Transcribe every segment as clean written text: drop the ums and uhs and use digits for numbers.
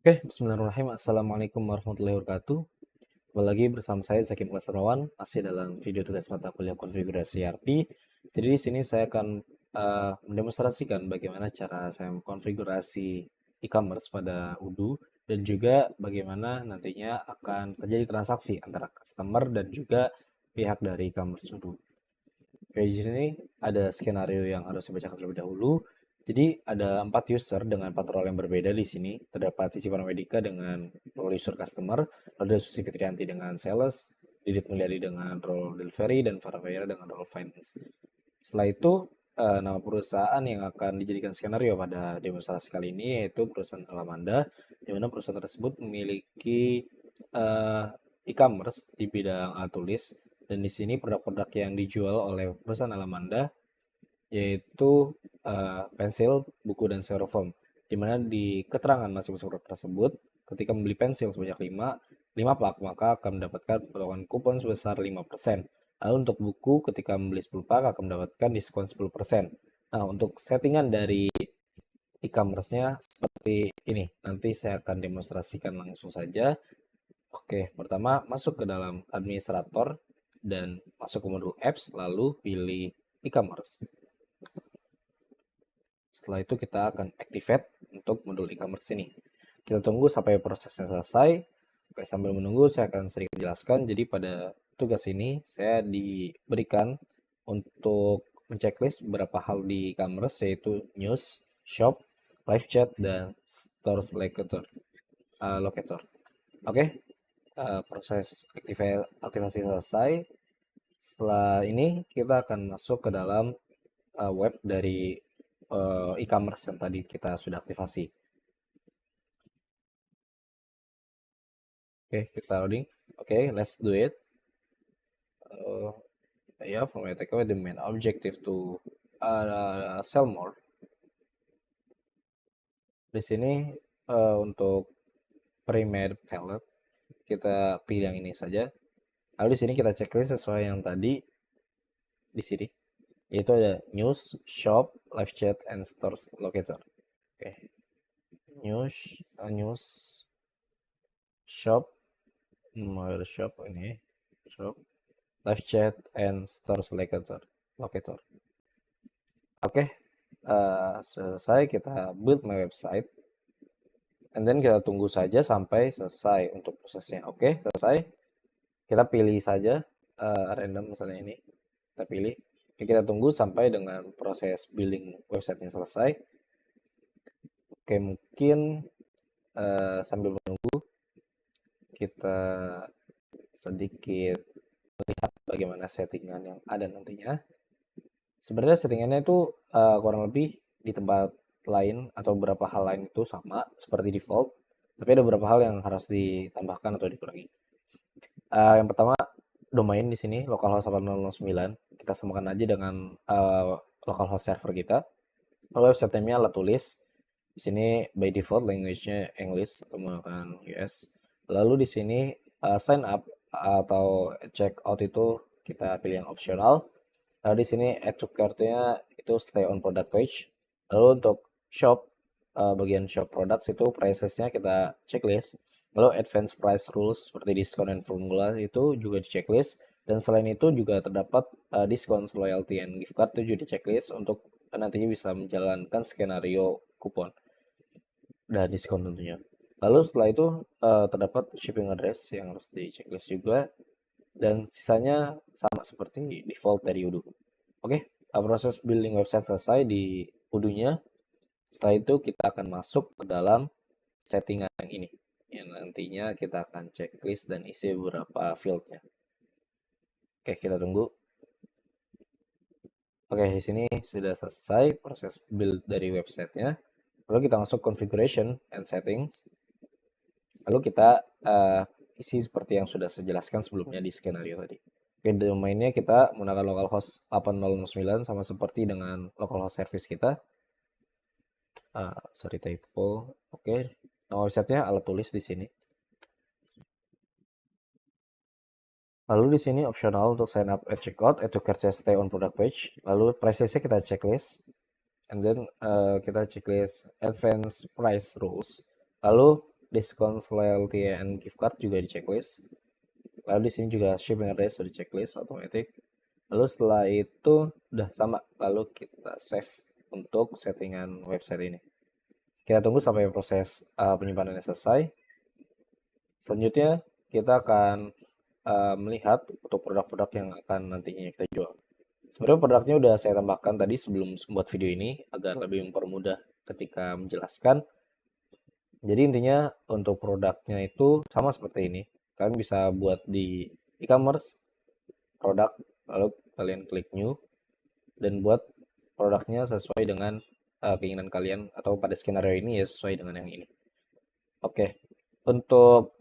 Oke, bismillahirrahmanirrahim. Assalamualaikum warahmatullahi wabarakatuh. Kembali lagi bersama saya Zaki Mulasarawan, masih dalam video tugas mata kuliah konfigurasi ERP. Jadi di sini saya akan mendemonstrasikan bagaimana cara saya mengkonfigurasi e-commerce pada Odoo dan juga bagaimana nantinya akan terjadi transaksi antara customer dan juga pihak dari e-commerce Odoo. Oke, di sini ada skenario yang harus saya bacakan terlebih dahulu. Jadi ada 4 user dengan 4 role yang berbeda di sini. Terdapat Sisi Paramedika dengan role user customer, lalu ada Susi Fitrianti dengan sales, Didit Mulyadi dengan role delivery, dan Farah Vera dengan role finance. Setelah itu, nama perusahaan yang akan dijadikan skenario pada demonstrasi kali ini yaitu perusahaan Alamanda, di mana perusahaan tersebut memiliki eh, e-commerce di bidang alat tulis, dan di sini produk-produk yang dijual oleh perusahaan Alamanda yaitu pensil, buku, dan styrofoam. Di mana di keterangan masing-masing produk tersebut, ketika membeli pensil sebanyak 5 pak, maka akan mendapatkan potongan kupon sebesar 5%. Lalu untuk buku, ketika membeli 10 pak, akan mendapatkan diskon 10%. Nah, untuk settingan dari e-commerce-nya seperti ini. Nanti saya akan demonstrasikan langsung saja. Oke, pertama masuk ke dalam administrator dan masuk ke modul apps, lalu pilih e-commerce. Setelah itu kita akan activate untuk modul e-commerce ini. Kita tunggu sampai prosesnya selesai. Oke, sambil menunggu saya akan sedikit menjelaskan. Jadi pada tugas ini saya diberikan untuk menceklis beberapa hal di e-commerce yaitu news, shop, live chat, dan store locator. Oke, proses aktivasi selesai. Setelah ini kita akan masuk ke dalam web dari e-commerce yang tadi kita sudah aktivasi. Oke, kita loading. Oke, let's do it. Yeah, for my takeaway, the main objective to sell more. Di sini untuk pre-made palette kita pilih yang ini saja. Lalu di sini kita checklist sesuai yang tadi di sini, yaitu ada news, shop, live chat, and store locator. Oke, news, shop, shop ini, shop, live chat, and store locator. Oke, selesai kita build my website, and then kita tunggu saja sampai selesai untuk prosesnya. Oke, selesai. Kita pilih saja random misalnya ini, kita pilih. Oke, kita tunggu sampai dengan proses building websitenya selesai. Oke, mungkin sambil menunggu kita sedikit melihat bagaimana settingan yang ada nantinya. Sebenarnya settingannya itu kurang lebih di tempat lain atau beberapa hal lain itu sama seperti default, tapi ada beberapa hal yang harus ditambahkan atau dikurangi. Yang pertama, domain di sini localhost 8009 kita samakan aja dengan localhost server kita. Kalau website name-nya alat tulis, di sini by default language-nya English atau menggunakan US. Lalu di sini sign up atau check out itu kita pilih yang optional. Lalu di sini add to cart-nya itu stay on product page. Lalu untuk shop, bagian shop products itu prices-nya kita checklist. Lalu advanced price rules seperti diskon dan formula itu juga di checklist. Dan selain itu juga terdapat diskon, loyalty, and gift card itu juga di checklist untuk nantinya bisa menjalankan skenario kupon dan diskon tentunya. Lalu setelah itu terdapat shipping address yang harus di checklist juga, dan sisanya sama seperti default dari Odoo. Oke, proses building website selesai di Odoo-nya. Setelah itu kita akan masuk ke dalam settingan yang ini, yang nantinya kita akan checklist dan isi beberapa fieldnya. Oke, kita tunggu. Oke, di sini sudah selesai proses build dari websitenya. Lalu kita masuk configuration and settings. Lalu kita isi seperti yang sudah saya jelaskan sebelumnya di skenario tadi. Oke, domainnya kita menggunakan localhost 8009 sama seperti dengan localhost service kita. Sorry typo. Oke, nama websitenya alat tulis di sini. Lalu di sini optional untuk sign up at checkout, add to cart, stay on product page. Lalu price-nya kita checklist, and then kita checklist advanced price rules. Lalu discount, loyalty, and gift card juga di checklist. Lalu di sini juga shipping address sudah di checklist automatic. Lalu setelah itu udah sama, lalu kita save untuk settingan website ini. Kita tunggu sampai proses penyimpanannya selesai. Selanjutnya kita akan melihat untuk produk-produk yang akan nantinya kita jual. Sebenarnya produknya udah saya tambahkan tadi sebelum membuat video ini agar lebih mempermudah ketika menjelaskan. Jadi intinya untuk produknya itu sama seperti ini. Kalian bisa buat di e-commerce, produk, lalu kalian klik new, dan buat produknya sesuai dengan keinginan kalian, atau pada skenario ini ya sesuai dengan yang ini. Oke, untuk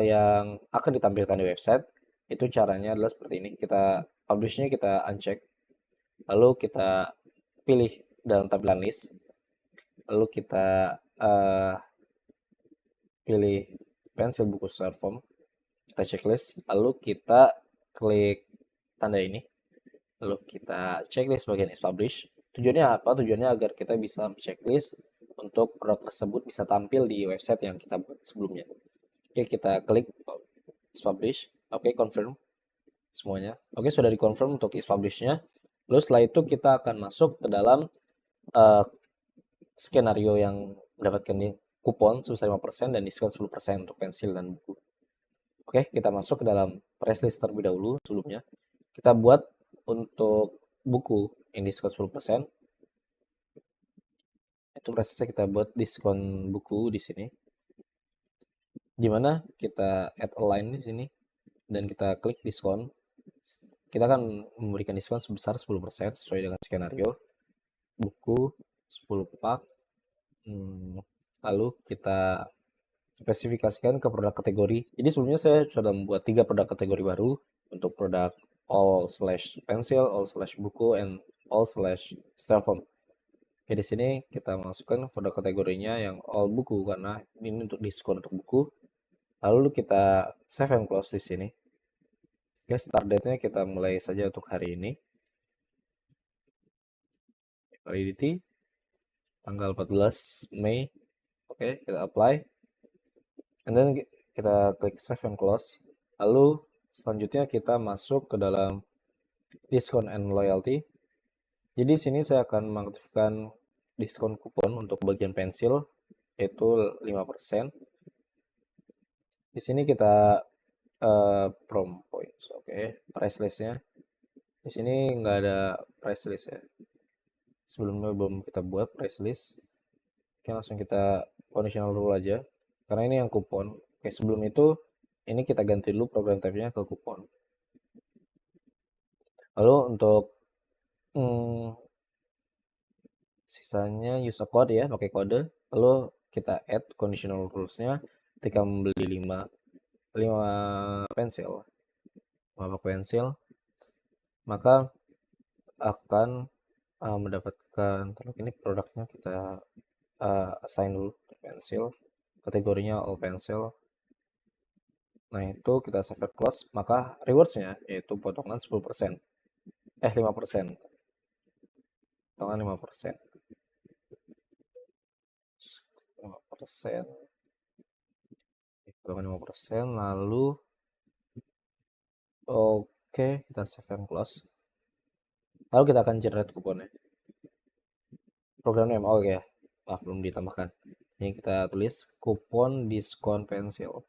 yang akan ditampilkan di website, itu caranya adalah seperti ini. Kita publishnya kita uncheck, lalu kita pilih dalam tampilan list, lalu kita pilih pensil buku short form, kita checklist, lalu kita klik tanda ini, lalu kita checklist bagian is publish. Tujuannya apa? Tujuannya agar kita bisa checklist untuk produk tersebut bisa tampil di website yang kita buat sebelumnya. Oke, kita klik is publish. Oke, confirm semuanya. Oke, sudah di-confirm untuk is publish-nya. Lalu setelah itu kita akan masuk ke dalam skenario yang mendapatkan kupon sebesar 5% dan diskon 10% untuk pensil dan buku. Oke, kita masuk ke dalam price list terlebih dahulu sebelumnya. Kita buat untuk buku yang diskon 10%. Itu prosesnya kita buat diskon buku di sini. Dimana kita add a line di sini dan kita klik diskon. Kita akan memberikan diskon sebesar 10% sesuai dengan skenario. Buku 10 pak. Lalu kita spesifikasikan ke produk kategori. Jadi sebelumnya saya sudah membuat 3 produk kategori baru untuk produk all slash pencil, all slash buku, and all slash styrofoam. Oke, di sini kita masukkan produk kategorinya yang all buku karena ini untuk diskon untuk buku. Lalu kita save and close di sini. Oke, start date-nya kita mulai saja untuk hari ini. Validity tanggal 14 Mei. Oke, kita apply. And then kita klik save and close. Lalu selanjutnya kita masuk ke dalam diskon and loyalty. Jadi sini saya akan mengaktifkan diskon kupon untuk bagian pensil yaitu 5%. Di sini kita prom points. Oke, price list-nya. Di sini nggak ada price list ya. Sebelumnya belum kita buat price list. Oke, langsung kita conditional rule aja. Karena ini yang kupon. Oke, sebelum itu ini kita ganti dulu program type-nya ke kupon. Lalu untuk sisanya use a code ya, pakai kode. Lalu kita add conditional rules-nya ketika membeli 5 pensil, 5 pensil, maka akan mendapatkan, ini produknya kita assign dulu pensil, kategorinya all pencil. Nah, itu kita save close, maka rewards-nya yaitu potongan 10%. 5%. Potongan 5%. 5%. Potongan 5%, lalu oke, kita save and close. Lalu kita akan generate kuponnya. Program name, oke, maaf belum ditambahkan. Ini kita tulis kupon diskon pensil.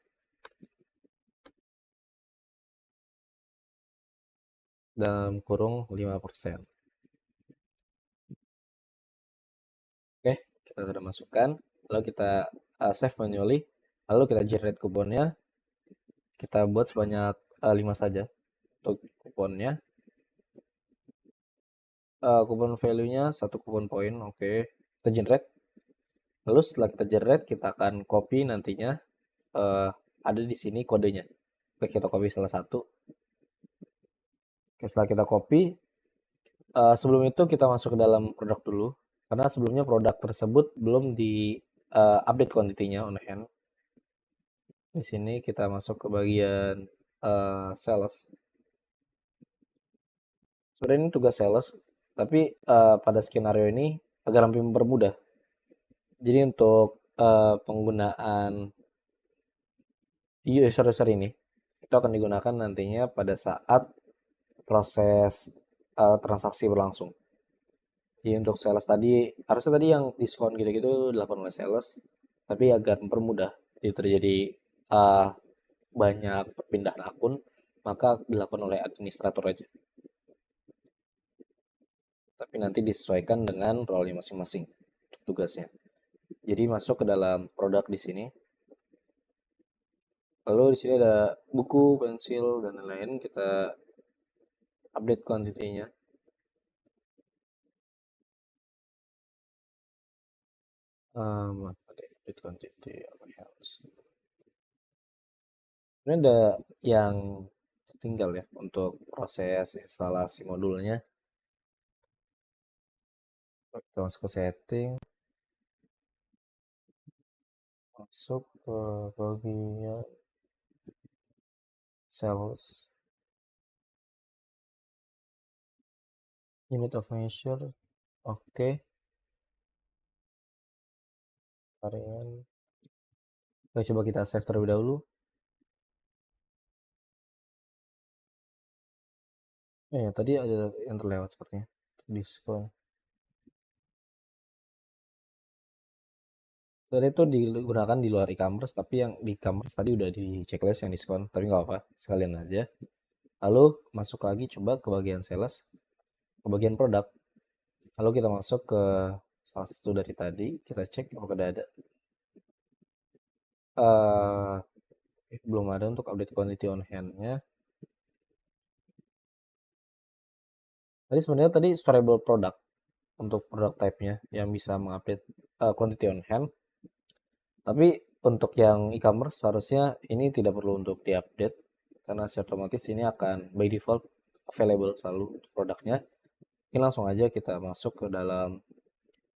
Dalam kurung 5%. Oke, kita sudah masukkan. Lalu kita save manually. Lalu kita generate kuponnya. Kita buat sebanyak 5 saja untuk kuponnya. Kupon value-nya 1 kupon poin. Oke, kita generate. Lalu setelah kita generate, kita akan copy nantinya. Ada di sini kodenya. Oke, kita copy salah satu. Oke, setelah kita copy, sebelum itu kita masuk ke dalam produk dulu. Karena sebelumnya produk tersebut belum di update quantity-nya on hand. Di sini kita masuk ke bagian sales. Sebenarnya ini tugas sales, tapi pada skenario ini agar lebih mempermudah. Jadi untuk penggunaan user ini itu akan digunakan nantinya pada saat proses transaksi berlangsung. Jadi untuk sales tadi, harusnya tadi yang diskon gitu-gitu dilakukan oleh sales, tapi agar mempermudah jadi terjadi uh, banyak perpindahan akun, maka dilakukan oleh administrator aja. Tapi nanti disesuaikan dengan role masing-masing tugasnya. Jadi masuk ke dalam produk di sini. Lalu di sini ada buku, pensil, dan lain-lain. Kita update quantity-nya. Update quantity apa harus. Ini ada yang tertinggal ya untuk proses instalasi modulnya. Kita masuk ke setting, masuk ke bagian sales, unit of measure, oke, varian. Coba kita save terlebih dahulu. Tadi ada yang terlewat sepertinya, diskon. Dan itu digunakan di luar e-commerce, tapi yang di e-commerce tadi udah di checklist yang diskon, tapi nggak apa-apa, sekalian aja. Lalu masuk lagi coba ke bagian sales, ke bagian produk. Lalu kita masuk ke salah satu dari tadi, kita cek apakah ada. Uh, belum ada untuk update quantity on hand-nya. Tadi sebenarnya tadi storable product untuk produk type-nya yang bisa mengupdate quantity on hand. Tapi untuk yang e-commerce seharusnya ini tidak perlu untuk diupdate karena secara otomatis ini akan by default available selalu untuk produknya. Ini langsung aja kita masuk ke dalam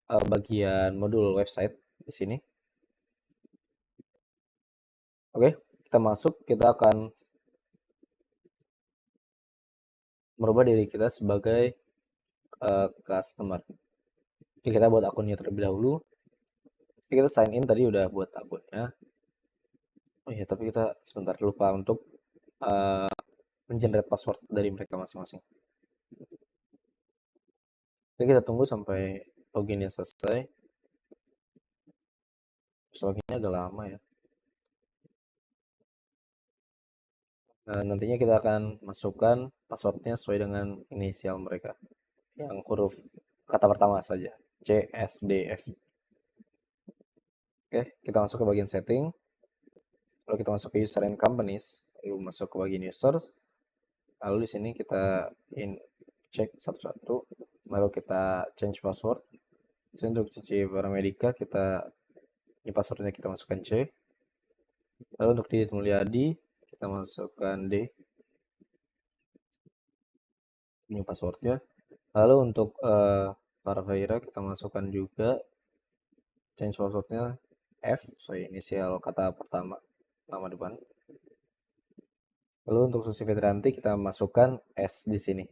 bagian modul website di sini. Oke, kita masuk, kita akan merubah diri kita sebagai customer. Oke, kita buat akunnya terlebih dahulu. Kita sign in tadi udah buat akunnya. Oh iya, tapi kita sebentar lupa untuk mengenerate password dari mereka masing-masing. Oke, kita tunggu sampai loginnya selesai. Loginnya agak lama ya. Nah, nantinya kita akan masukkan passwordnya sesuai dengan inisial mereka. Yang huruf kata pertama saja. C, S, D, F. Oke, kita masuk ke bagian setting. Lalu kita masuk ke user and companies. Lalu masuk ke bagian users. Lalu di sini kita cek satu-satu. Lalu kita change password. Jadi untuk C Paramedica kita ini passwordnya kita masukkan C. Lalu untuk Didit Mulyadi kita masukkan D. Ini passwordnya. Lalu untuk para Faira kita masukkan juga change passwordnya F, inisial kata pertama, nama depan. Lalu untuk Susi Fitranti kita masukkan S di sini.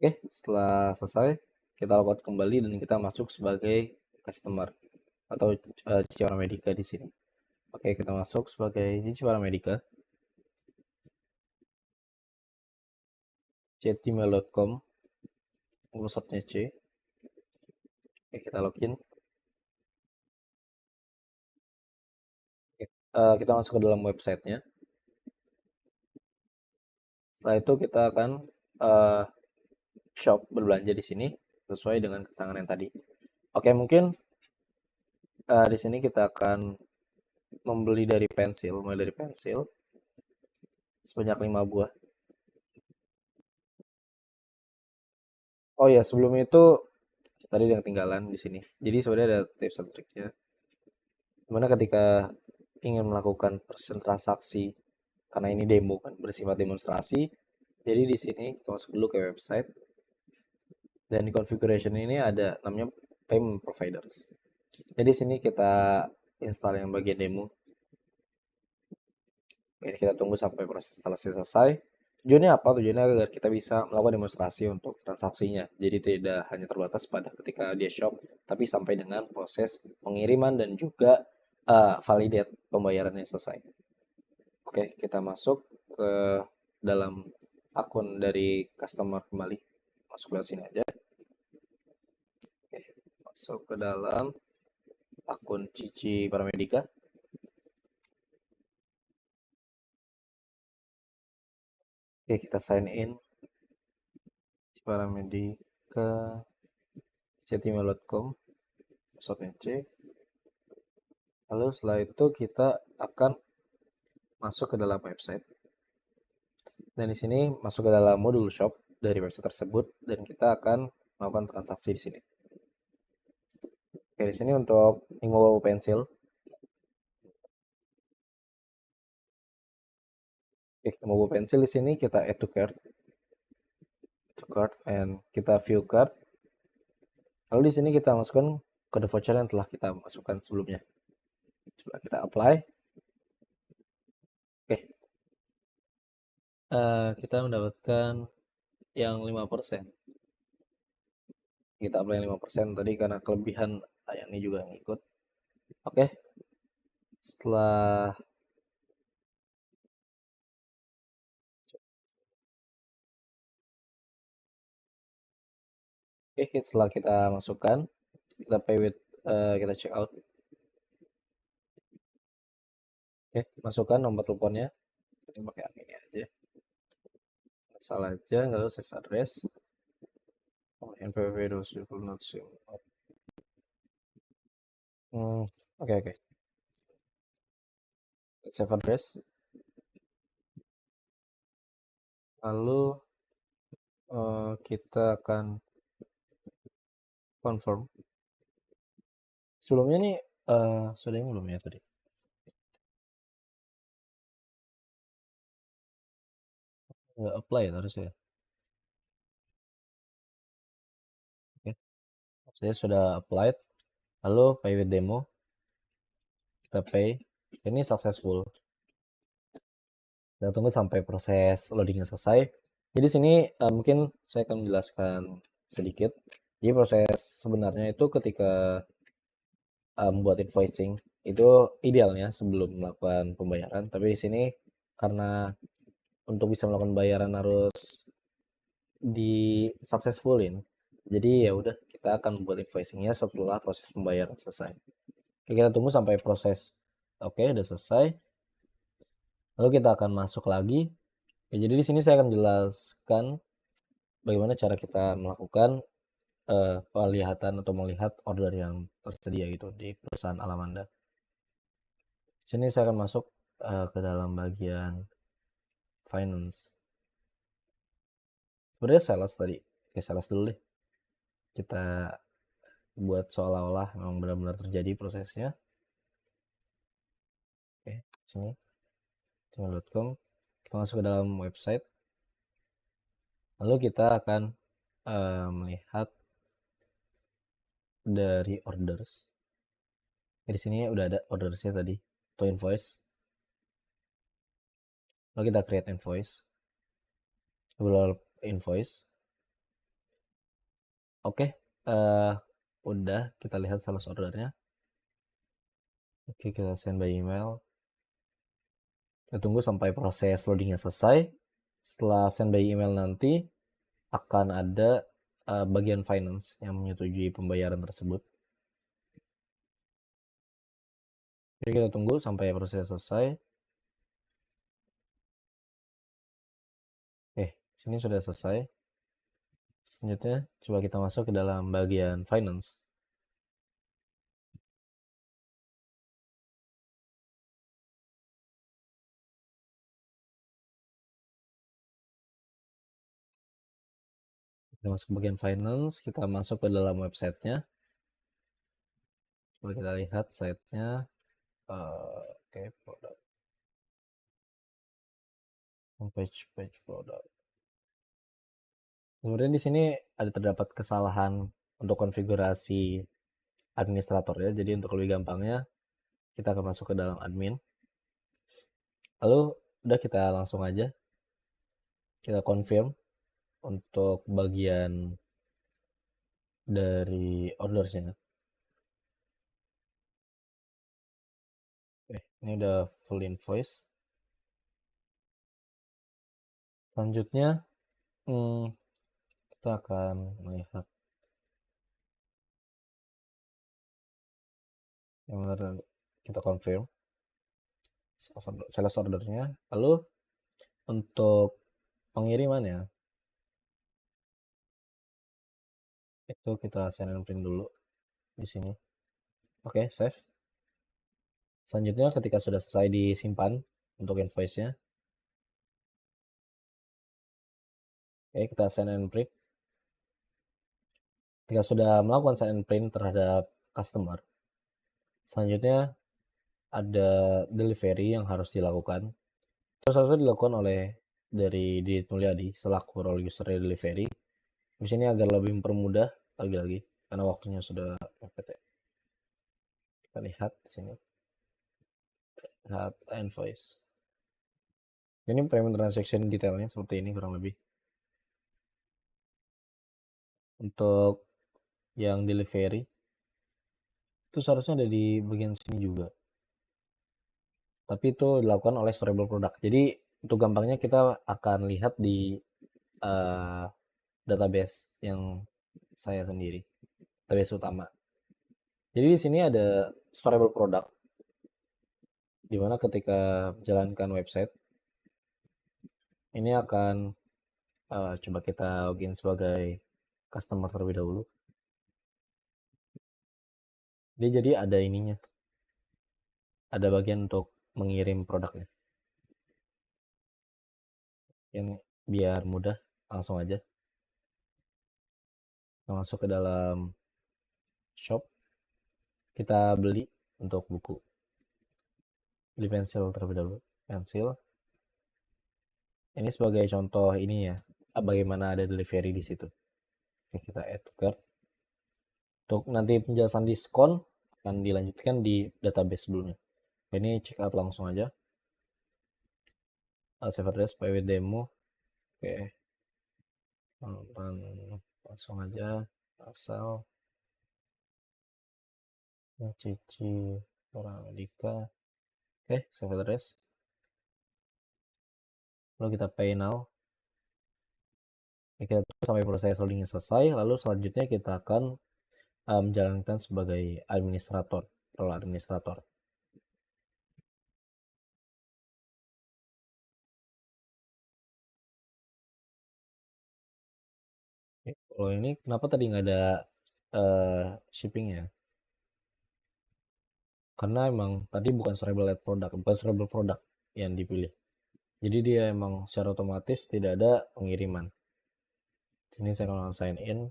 Oke, setelah selesai kita logout kembali dan kita masuk sebagai customer atau Cici Paramedica di sini. Oke, kita masuk sebagai Cici Paramedica. @gmail.com, passwordnya C. Oke, kita login. Oke, kita masuk ke dalam websitenya. Setelah itu kita akan shop berbelanja di sini sesuai dengan keterangan yang tadi. Oke, mungkin di sini kita akan membeli dari pensil, mulai dari pensil sebanyak 5 buah. Oh ya, sebelum itu tadi yang ketinggalan di sini. Jadi sebenarnya ada tips dan triknya. Dimana ketika ingin melakukan proses transaksi, karena ini demo kan bersifat demonstrasi, jadi di sini kita masuk dulu ke website dan di configuration ini ada namanya payment providers. Jadi sini kita install yang bagian demo. Oke, kita tunggu sampai proses instalasi selesai. Tujuannya apa? Tujuannya agar kita bisa melakukan demonstrasi untuk transaksinya. Jadi tidak hanya terbatas pada ketika dia shop, tapi sampai dengan proses pengiriman dan juga validate pembayarannya selesai. Oke, kita masuk ke dalam akun dari customer kembali. Masuk ke sini aja. Oke, masuk ke dalam akun Cici Paramedika. Oke, kita sign in Cici Paramedika chatemail.com, passwordnya C. Lalu setelah itu kita akan masuk ke dalam website. Dan di sini masuk ke dalam modul shop dari website tersebut dan kita akan melakukan transaksi di sini. Oke, di sini untuk Mobile Pencil. Oke, Mobile Pencil di sini kita add to cart. And kita view card. Lalu di sini kita masukkan kode voucher yang telah kita masukkan sebelumnya. Coba kita apply. Oke. Kita mendapatkan yang 5%. Kita apply yang 5% tadi karena kelebihan yang ini juga ngikut. Oke. Setelah setelah kita masukkan, kita pay with, kita check out. Oke, masukkan nomor teleponnya. Ini pakai ini aja. Asal aja, lalu save address. Oh, NPWP not save. Oke, oke. Save address. Lalu kita akan confirm. Sebelumnya nih sudah yang belum ya tadi? Apply ya harus ya. Oke. Saya sudah applied. Lalu pay with demo. Kita pay. Ini successful. Kita tunggu sampai proses loadingnya selesai. Jadi sini mungkin saya akan menjelaskan sedikit. Jadi proses sebenarnya itu ketika membuat invoicing itu idealnya sebelum melakukan pembayaran. Tapi di sini karena untuk bisa melakukan bayaran harus di successfulin. Jadi ya udah kita akan membuat invoicingnya setelah proses pembayaran selesai. Oke, kita tunggu sampai proses oke udah selesai. Lalu kita akan masuk lagi. Ya, jadi di sini saya akan jelaskan bagaimana cara kita melakukan penglihatan atau melihat order yang tersedia gitu di perusahaan Alamanda. Di sini saya akan masuk ke dalam bagian finance. Sebenarnya sales tadi. Oke, sales dulu deh. Kita buat seolah-olah memang benar-benar terjadi prosesnya. Oke, sini gmail.com. Kita masuk ke dalam website. Lalu kita akan melihat dari orders. Di sini udah ada ordersnya tadi, to invoice. Lalu kita create invoice. Google invoice. Oke, udah kita lihat sales ordernya. Oke, kita send by email. Kita tunggu sampai proses loadingnya selesai. Setelah send by email nanti akan ada bagian finance yang menyetujui pembayaran tersebut. Jadi kita tunggu sampai proses selesai. Sini sudah selesai. Selanjutnya coba kita masuk ke dalam bagian finance. Kita masuk ke bagian finance, kita masuk ke dalam websitenya. Coba kita lihat site-nya. Oke, produk. Page produk. Kemudian di sini ada terdapat kesalahan untuk konfigurasi administrator ya. Jadi untuk lebih gampangnya kita akan masuk ke dalam admin. Lalu udah kita langsung aja kita confirm untuk bagian dari ordernya. Oke, ini udah full invoice. Selanjutnya kita akan melihat yang kita confirm sales ordernya. Lalu untuk pengirimannya itu kita send and print dulu di sini. Oke, save. Selanjutnya ketika sudah selesai disimpan untuk invoice-nya, oke, kita send and print. Ketika sudah melakukan send and print terhadap customer, selanjutnya ada delivery yang harus dilakukan. Terus harusnya dilakukan oleh dari Didit Mulyadi selaku role user delivery. Di sini agar lebih mempermudah lagi-lagi karena waktunya sudah mepet ya. Kita lihat di sini. Lihat invoice. Ini payment transaction detailnya seperti ini kurang lebih. Untuk yang delivery itu seharusnya ada di bagian sini juga. Tapi itu dilakukan oleh storable product. Jadi untuk gampangnya kita akan lihat di database yang saya sendiri, database utama. Jadi di sini ada storable product, di mana ketika menjalankan website ini akan coba kita login sebagai customer terlebih dahulu. Jadi ada ininya, ada bagian untuk mengirim produknya. Yang biar mudah, langsung aja masuk ke dalam shop. Kita beli untuk buku, beli pensil terlebih dahulu, pensil. Ini sebagai contoh ini ya, bagaimana ada delivery di situ. Oke, kita add to cart. Untuk nanti penjelasan diskon akan dilanjutkan di database sebelumnya. Ini check out langsung aja. Save address PW demo. Oke, langsung aja asal Cici orang Dika. Oke, save address. Lalu kita pay now. Kita tunggu sampai proses loadingnya selesai. Lalu selanjutnya kita akan menjalankan sebagai administrator, role administrator. Kalau ini kenapa tadi nggak ada shippingnya? Karena emang tadi bukan storable product, bukan storable product yang dipilih. Jadi dia emang secara otomatis tidak ada pengiriman. Sini saya akan sign in.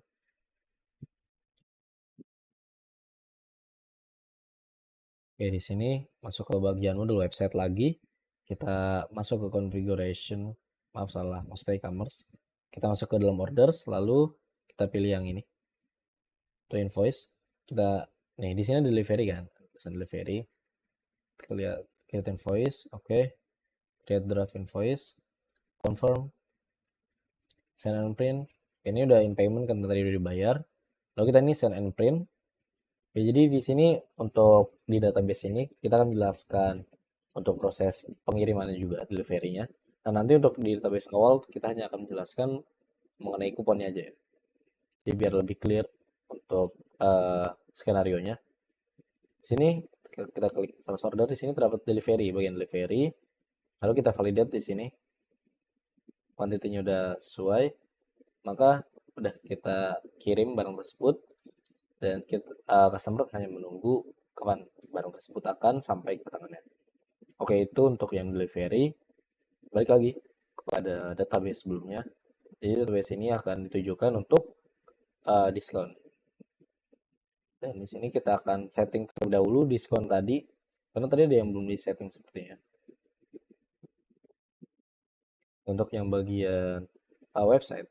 Oke, di sini masuk ke bagian modul website lagi. Kita masuk ke configuration, maaf salah, masuk ke e-commerce. Kita masuk ke dalam orders, lalu kita pilih yang ini. Itu invoice. Nih di sini delivery kan, pesan delivery. Kita lihat create invoice, oke. Create draft invoice, confirm, send and print. Ini udah in payment kan tadi udah dibayar. Lalu kita ini send and print. Ya, jadi di sini untuk di database ini kita akan menjelaskan untuk proses pengirimannya juga delivery-nya. Nah, nanti untuk di database awal kita hanya akan menjelaskan mengenai kuponnya aja ya. Jadi biar lebih clear untuk skenario-nya. Di sini kita klik sales order, di sini terdapat delivery, bagian delivery. Lalu kita validate di sini. Quantity-nya udah sesuai, maka udah kita kirim barang tersebut dan customer hanya menunggu kapan barang tersebut akan sampai ke tangannya. Oke, itu untuk yang delivery. Balik lagi kepada database sebelumnya. Jadi database ini akan ditujukan untuk diskon. Dan di sini kita akan setting terlebih dahulu diskon tadi, karena tadi ada yang belum di setting sepertinya. Untuk yang bagian website,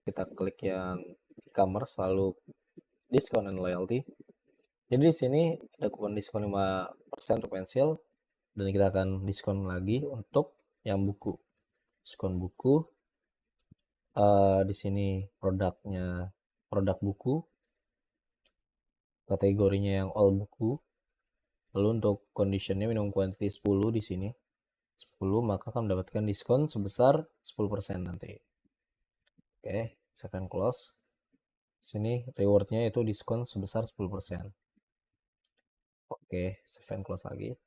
kita klik yang e-commerce lalu diskon and loyalty. Jadi di sini ada kupon diskon 5% untuk pensil dan kita akan diskon lagi untuk yang buku. Diskon buku di sini produknya produk buku, kategorinya yang all buku. Lalu untuk conditionnya minimum quantity 10 di sini. 10 maka akan mendapatkan diskon sebesar 10% nanti. Oke, save and close. Sini rewardnya itu diskon sebesar 10%. Oke, save and close lagi.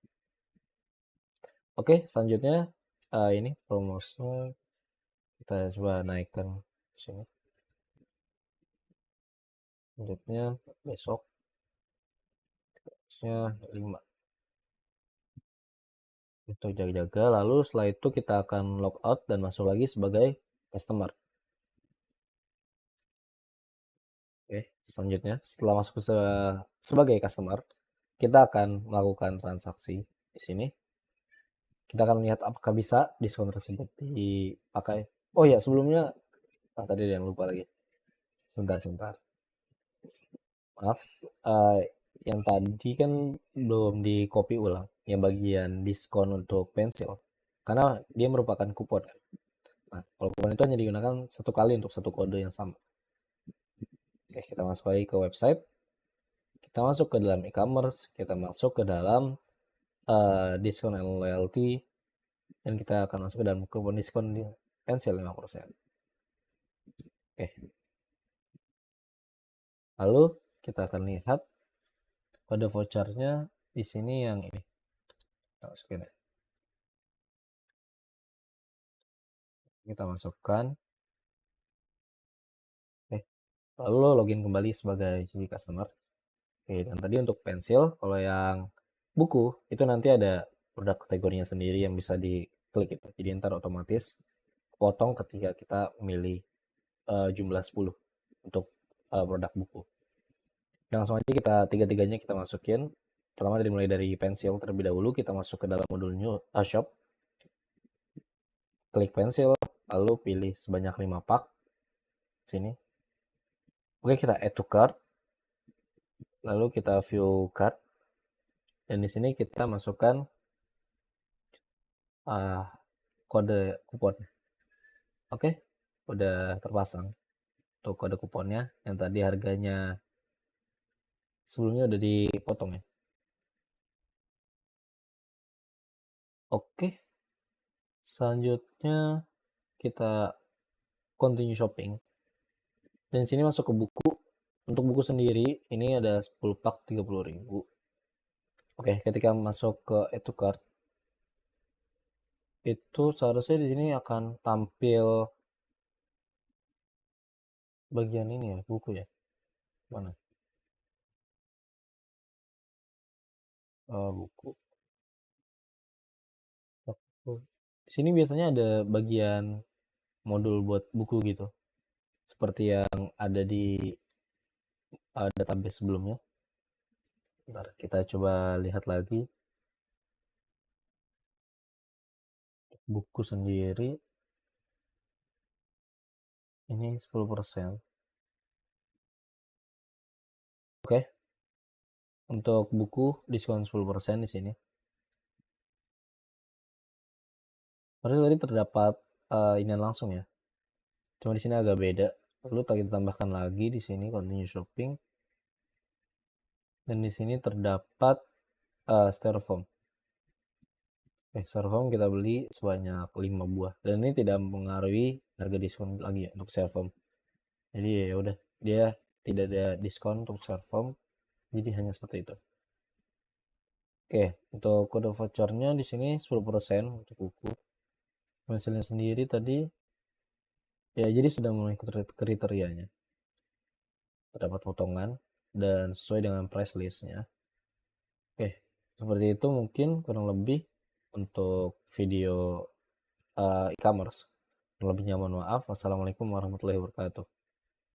Oke, selanjutnya ini promosi kita coba naikkan sini. Selanjutnya besok nya 5 itu jaga-jaga, lalu setelah itu kita akan logout dan masuk lagi sebagai customer. Oke, selanjutnya setelah masuk sebagai customer, kita akan melakukan transaksi di sini. Kita akan melihat apakah bisa diskon tersebut dipakai. Oh ya, sebelumnya tadi yang lupa lagi. Sebentar. Maaf, yang tadi kan belum di copy ulang yang bagian diskon untuk pensil. Karena dia merupakan kupon kan. Nah, kalau kupon itu hanya digunakan satu kali untuk satu kode yang sama. Oke, kita masuk lagi ke website. Kita masuk ke dalam e-commerce, kita masuk ke dalam diskon and loyalty, dan kita akan masuk ke dalam kupon diskon di pensil 5%. Oke. Lalu kita akan lihat kode vouchernya di sini yang ini. Kita masukin ya. Kita masukkan. Lalu login kembali sebagai jadi customer. Oke, dan tadi untuk pensil, kalau yang buku itu nanti ada produk kategorinya sendiri yang bisa diklik itu. Jadi ntar otomatis potong ketika kita memilih jumlah 10 untuk produk buku. Langsung aja kita tiga-tiganya kita masukin. Pertama dimulai dari pensil terlebih dahulu, kita masuk ke dalam modul new shop. Klik pensil, lalu pilih sebanyak 5 pak. Sini. Oke, kita add to cart. Lalu kita view cart. Dan di sini kita masukkan kode kupon. Oke, udah terpasang untuk kode kuponnya yang tadi harganya sebelumnya udah dipotong ya. Oke, selanjutnya kita continue shopping. Dan sini masuk ke buku. Untuk buku sendiri ini ada 10 pak 30.000. Oke, ketika masuk ke add to cart itu seharusnya di sini akan tampil bagian ini ya, buku ya. Mana? Buku. Di sini biasanya ada bagian modul buat buku gitu. Seperti yang ada di database sebelumnya. Bentar, kita coba lihat lagi. Buku sendiri ini 10%. Oke. Untuk buku diskon 10% di sini. Padahal tadi terdapat ini langsung ya. Cuma di sini agak beda. Lalu kita tambahkan lagi di sini continue shopping. Dan di sini terdapat styrofoam. Styrofoam kita beli sebanyak 5 buah. Dan ini tidak mempengaruhi harga diskon lagi ya untuk styrofoam. Jadi ya udah, dia tidak ada diskon untuk styrofoam. Jadi hanya seperti itu. Oke, untuk kode vouchernya di sini 10% untuk buku. Pensilnya sendiri tadi ya jadi sudah mengikuti kriterianya. Terdapat potongan dan sesuai dengan price listnya. Oke, seperti itu mungkin kurang lebih untuk video e-commerce. Lebihnya mohon maaf. Wassalamualaikum warahmatullahi wabarakatuh.